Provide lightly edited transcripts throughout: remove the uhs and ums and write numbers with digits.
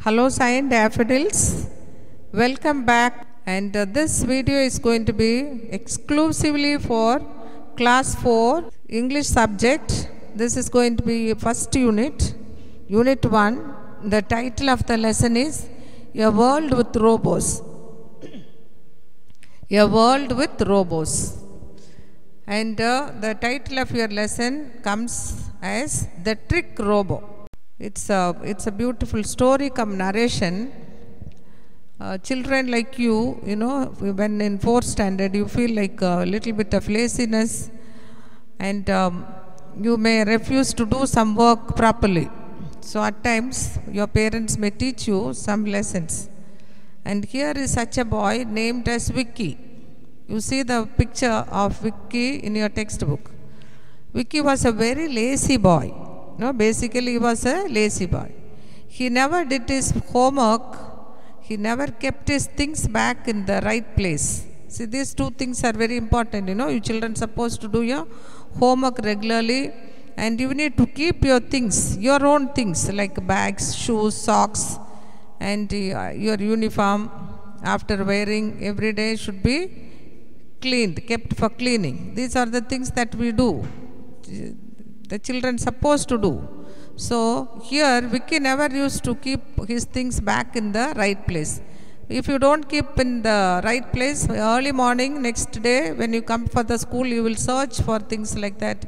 Hello Science Daffodils, welcome back, and this video is going to be exclusively for class 4 English subject. This is going to be first unit, unit 1. The title of the lesson is A World with Robots. A World with Robots. And the title of your lesson comes as The Trick Robo. It's a beautiful story come narration. Children like you know, when in 4th standard, you feel like a little bit of laziness, and you may refuse to do some work properly. So at times, your parents may teach you some lessons. And here is such a boy named as Vicky. You see the picture of Vicky in your textbook. Vicky was a very lazy boy. No, basically he was a lazy boy. He never did his homework. He never kept his things back in the right place. See, these two things are very important. You children are supposed to do your homework regularly, and you need to keep your things, your own things like bags, shoes, socks, and your uniform after wearing every day should be cleaned, kept for cleaning. These are the things that we do. The children supposed to do. So here Vicky never used to keep his things back in the right place. If you don't keep in the right place, early morning next day when you come for the school, you will search for things like that,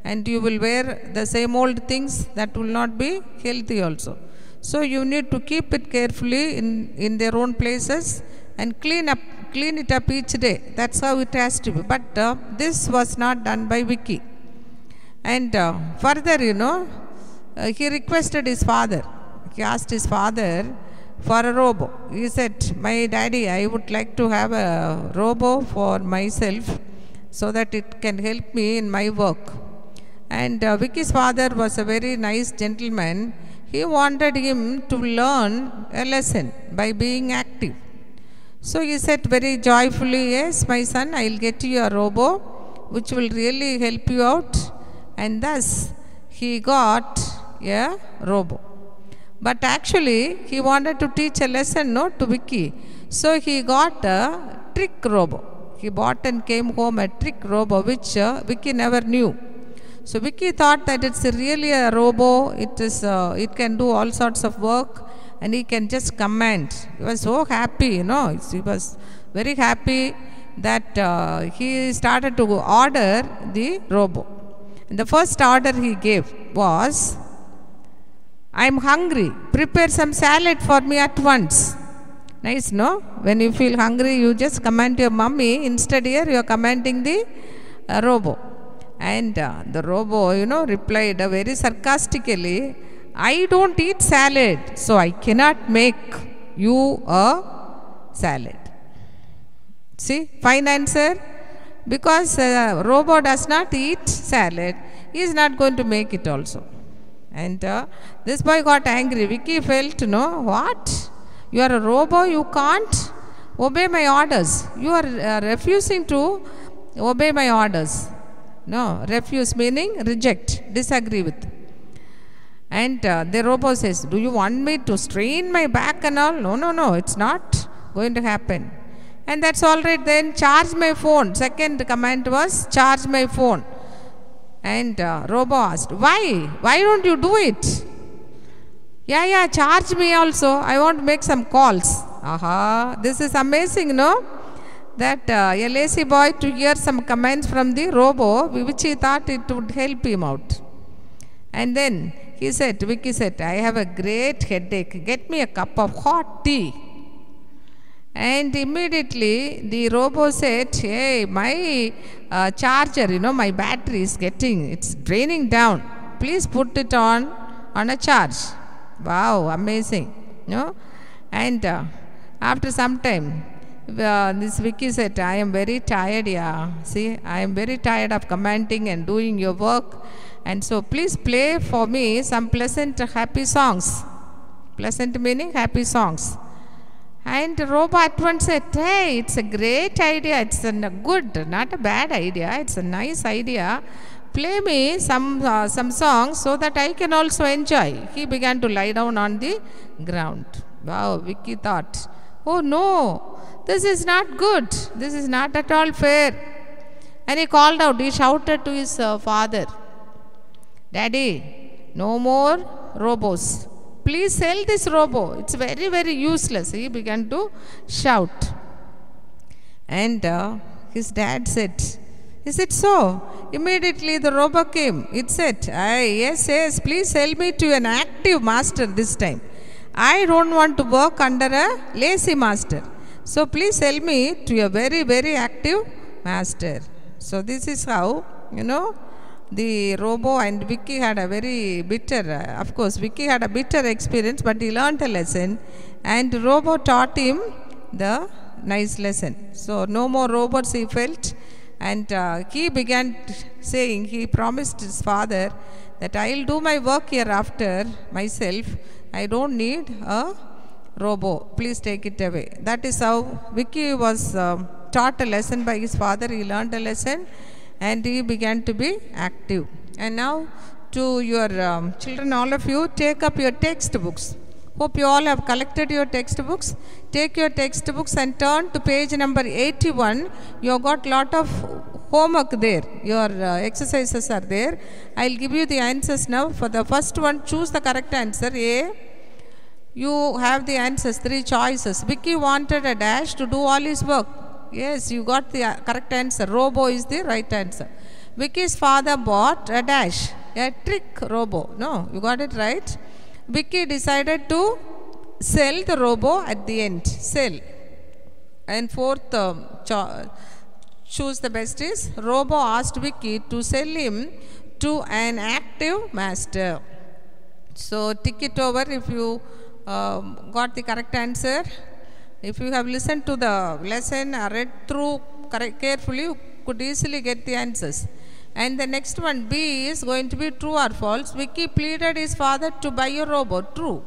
and you will wear the same old things that will not be healthy also. So you need to keep it carefully in their own places and clean it up each day. That's how it has to be. But this was not done by Vicky. And further, he requested his father. He asked his father for a robo. He said, "My daddy, I would like to have a robo for myself so that it can help me in my work." And Vicky's father was a very nice gentleman. He wanted him to learn a lesson by being active. So he said very joyfully, "Yes, my son, I will get you a robo which will really help you out." And thus he got a robo. But actually he wanted to teach a lesson to Vicky. So he got a trick robo. He bought and came home a trick robo which Vicky never knew. So Vicky thought that it's really a robo. It can do all sorts of work and he can just command. He was so happy, He was very happy that he started to order the robo. And the first order he gave was, "I'm hungry. Prepare some salad for me at once." Nice, no? When you feel hungry, you just command your mummy. Instead here, you are commanding the robo. And the robo, replied very sarcastically, "I don't eat salad, so I cannot make you a salad." See, fine answer. Because robo does not eat salad, he is not going to make it also. And this boy got angry. Vicky felt, "What? You are a robo, you can't obey my orders. You are refusing to obey my orders." No, refuse meaning reject, disagree with. And the robo says, "Do you want me to strain my back and all?" No, it's not going to happen. And that's all right then, charge my phone. Second command was, "Charge my phone." And robo asked, "Why? Why don't you do it?" Yeah, charge me also. I want to make some calls." Aha, this is amazing, that a lazy boy to hear some commands from the robo, which he thought it would help him out. And then Vicky said, "I have a great headache. Get me a cup of hot tea." And immediately the robo said, "Hey, my charger, my battery is it's draining down. Please put it on a charge." Wow, amazing. And after some time, this Vicky said, "I am very tired, yeah. See, I am very tired of commanding and doing your work. And so please play for me some pleasant, happy songs." Pleasant meaning happy songs. And robo at once said, "Hey, it's a great idea. It's a good, not a bad idea. It's a nice idea. play me some songs so that I can also enjoy. He began to lie down on the ground. Wow, Vicky thought, oh no, this is not good. This is not at all fair. And he called out, he shouted to his father, Daddy, no more robos. Please sell this robo. It's very, very useless. He began to shout. And his dad said, is it so? Immediately the robo came. It said, yes, please sell me to an active master this time. I don't want to work under a lazy master. So please sell me to a very, very active master. So this is how, the robo and Vicky had a very bitter, of course, Vicky had a bitter experience, but he learned a lesson, and robo taught him the nice lesson. So no more robots, he felt, and he began saying, he promised his father that I'll do my work hereafter myself. I don't need a robo. Please take it away. That is how Vicky was taught a lesson by his father. He learned a lesson and he began to be active. And now to your children, all of you, take up your textbooks. Hope you all have collected your textbooks. Take your textbooks and turn to page number 81. You have got lot of homework there. Your exercises are there. I'll give you the answers now. For the first one, choose the correct answer. A. You have the answers, 3 choices. Vicky wanted a dash to do all his work. Yes, you got the correct answer. Robo is the right answer. Vicky's father bought a dash, a trick robo. No, you got it right. Vicky decided to sell the robo at the end. Sell. And fourth, choose the best is, robo asked Vicky to sell him to an active master. So tick it over if you got the correct answer. If you have listened to the lesson, read through carefully, you could easily get the answers. And the next one, B, is going to be true or false. Vicky pleaded his father to buy a robot. True.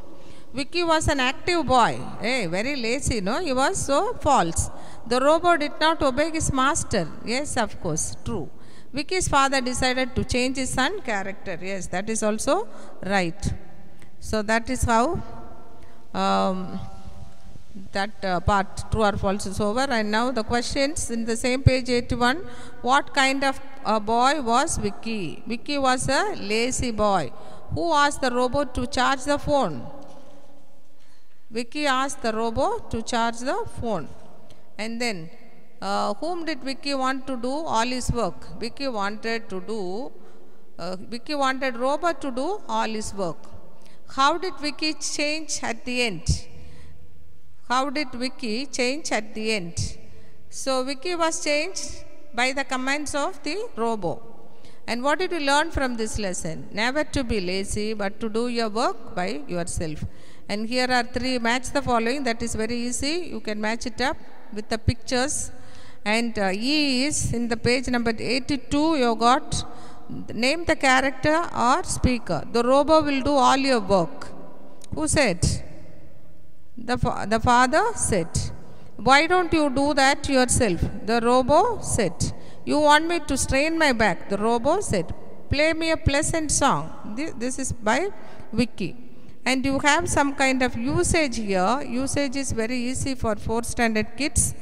Vicky was an active boy. Hey, very lazy, no? He was, so false. The robot did not obey his master. Yes, of course, true. Vicky's father decided to change his son's character. Yes, that is also right. So that is how that part, true or false, is over. And now the questions in the same page 81. What kind of a boy was Vicky? Vicky was a lazy boy. Who asked the robot to charge the phone? Vicky asked the robot to charge the phone. And then whom did Vicky want to do all his work? Vicky wanted robot to do all his work. How did Vicky change at the end? How did Vicky change at the end? So Vicky was changed by the commands of the robo. And what did we learn from this lesson? Never to be lazy, but to do your work by yourself. And here are 3, match the following. That is very easy. You can match it up with the pictures. And E is in the page number 82. You got, name the character or speaker. The robo will do all your work. Who said? The father said. Why don't you do that yourself? The robo said. You want me to strain my back? The robo said. Play me a pleasant song. This is by Vicky. And you have some kind of usage here. Usage is very easy for 4th standard kids.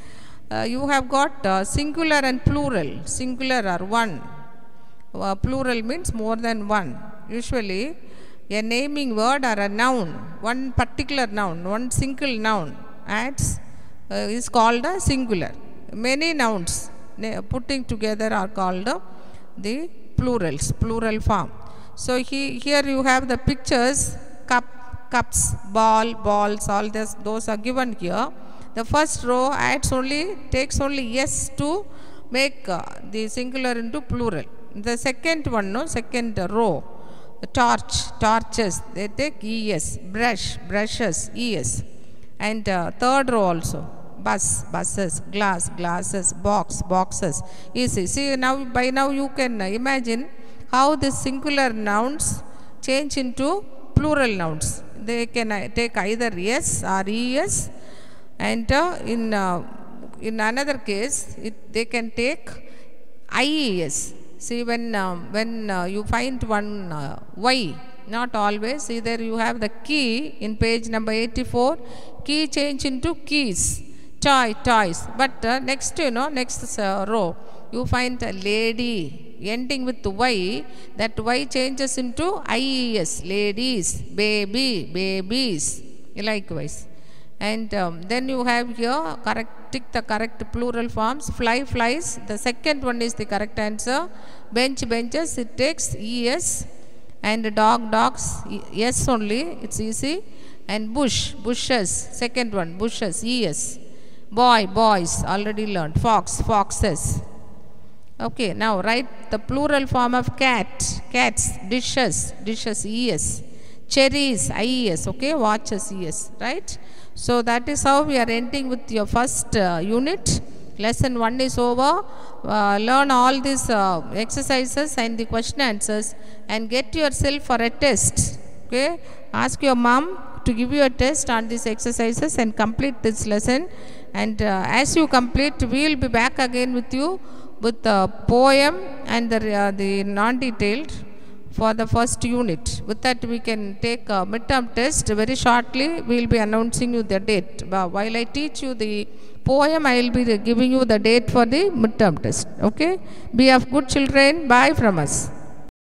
You have got singular and plural. Singular are one. Plural means more than one. Usually a naming word or a noun, one particular noun, one single noun adds is called a singular. Many nouns putting together are called the plurals, plural form. So here you have the pictures, cups, balls, all this, those are given here. The first row takes only yes to make the singular into plural. The second one, second row, torches, they take es, brushes, es. And third row also, buses, glasses, boxes, easy. See, by now you can imagine how the singular nouns change into plural nouns. They can take either yes or es, and in another case they can take ies. See, when you find one Y, not always, either you have the key in page number 84, key change into keys, toys, but next, next row, you find a lady ending with Y, that Y changes into IES, ladies, babies, likewise. And then you have here, tick the correct plural forms. Fly, flies, the second one is the correct answer. Bench, benches, it takes ES. And dog, dogs, yes only, it's easy. And bush, bushes, second one, bushes, ES. Boy, boys, already learned. Fox, foxes. Okay, now write the plural form of cat, cats, dishes, ES. Cherries, IES, okay, watches, ES, right? So that is how we are ending with your first unit. Lesson 1 is over. Learn all these exercises and the question answers and get yourself for a test. Okay, ask your mom to give you a test on these exercises and complete this lesson. And as you complete, we will be back again with you with the poem and the non-detailed for the first unit. With that, we can take a midterm test very shortly. We will be announcing you the date. While I teach you the poem, I will be giving you the date for the midterm test. Okay, be of good children. Bye from us.